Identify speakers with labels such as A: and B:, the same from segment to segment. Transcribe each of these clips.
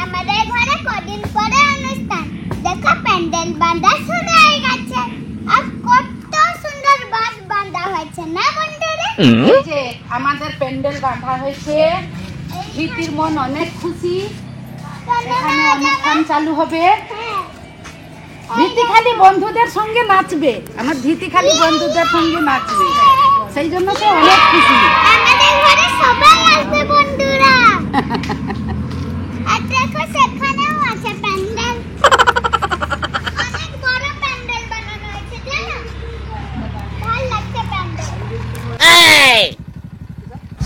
A: আমাদের ঘরে কদিন পরে অনুষ্ঠান, দেখো প্যান্ডেল বাঁধা শুরু হয়ে গেছে। আর কত সুন্দর বাঁশ বাঁধা হয়েছে না বন্ধুরা?
B: এই যে আমাদের প্যান্ডেল বাঁধা হয়েছে, ধীতির মন অনেক খুশি। এখানে অনুষ্ঠান চালু হবে। ধীতি খালি বন্ধুদের সঙ্গে নাচবে, আমার ধীতি খালি বন্ধুদের সঙ্গে নাচবে, সেই জন্য সে অনেক খুশি।
A: আমাদের ঘরে সবাই আসবে বন্ধুরা। আর দেখো সেখানেও আছে প্যান্ডেল, অনেক বড় প্যান্ডেল বানানো হয়েছে, জানো? ভালো লাগছে প্যান্ডেল।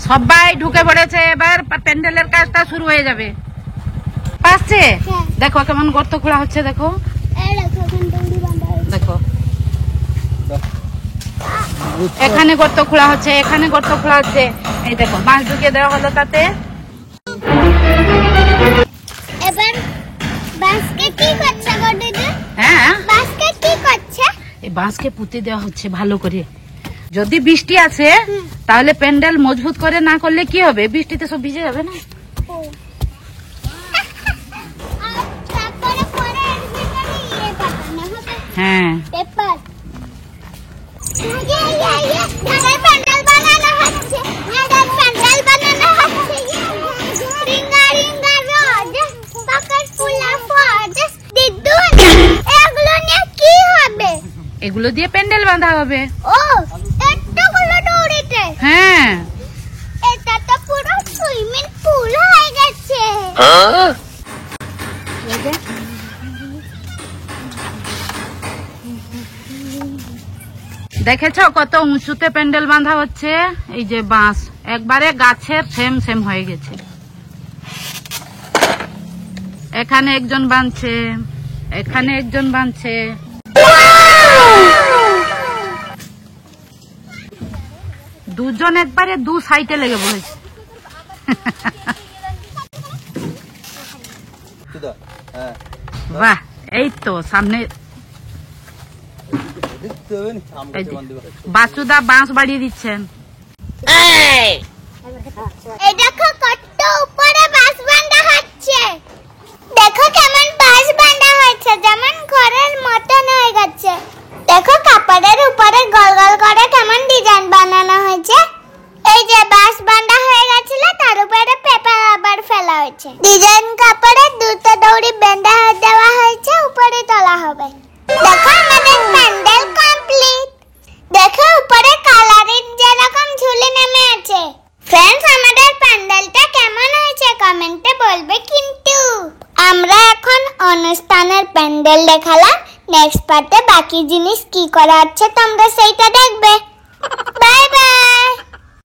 B: সবাই ঢুকে পড়েছে, এবার প্যান্ডেলের কাজটা শুরু হয়ে যাবে। পাচ্ছে দেখো কেমন গর্ত খোঁড়া হচ্ছে, দেখো দেখো এখানে গর্ত খোঁড়া হচ্ছে, এখানে গর্ত খোঁড়া হচ্ছে। এই দেখো বাঁশ ঢুকে দেওয়া হলো তাতে।
A: এবার বাঁশকে কি করছে গো দিদি?
B: হ্যাঁ,
A: বাঁশকে কি করছে?
B: এই বাঁশকে পুঁতে দেওয়া হচ্ছে ভালো করে। যদি বৃষ্টি আছে তাহলে প্যান্ডেল মজবুত করে না করলে কি হবে, বৃষ্টিতে সব ভিজে যাবে না। হ্যাঁ,
A: পেপার প্যান্ডেল বানানো হচ্ছে, প্যান্ডেল বানানো হচ্ছে। Ring a ring a roses pocket full of words দিদুন, এগুলো নিয়ে কি হবে?
B: এগুলো দিয়ে প্যান্ডেল বাঁধা হবে।
A: ও এতগুলো দৌড়িতে?
B: হ্যাঁ,
A: এটা তো পুরো সুইমিং পুল হয়ে গেছে।
B: দেখেছো কত উঁচুতে প্যান্ডেল বাঁধা হচ্ছে। এই যে বাঁশ একবারে গাছের সেম সেম হয়ে গেছে। এখানে একজন বাঁধছে, এখানে একজন বাঁধছে। দুজন একবারে দু সাইডে লেগে পড়েছে। বাহ, এই তো সামনে বাসুদা বাঁশ বাড়িয়ে দিচ্ছেন।
A: এই দেখো কত উপরে বাঁশ বাঁধা হচ্ছে, দেখো কেমন বাঁশ বাঁধা হয়েছে, যেমন ঘরের মতন হয়ে গেছে। দেখো কাপড়ের উপরে গোল গোল করে কেমন ডিজাইন বানানো হয়েছে। এই যে বাঁশ বাঁধা হয়ে গেছিল, তার উপরে পেপার আবার ফেলা হয়েছে। ডিজাইন কাপড়ে দুটো দড়ি বেঁধে দেওয়া হয়েছে, উপরে তোলা হবে। দেখো আমাদের প্যান্ডেল কমপ্লিট। দেখো উপরে কালারিং যেরকম ঝুলে নেমে আছে। ফ্রেন্ডস, আমাদের প্যান্ডেলটা কেমন হয়েছে কমেন্টে বলবে কিন্তু। আমরা এখন অনুষ্ঠানের প্যান্ডেল দেখালাম, নেক্সট পার্টে বাকি জিনিস কি করা আছে তোমরা সেইটা দেখবে।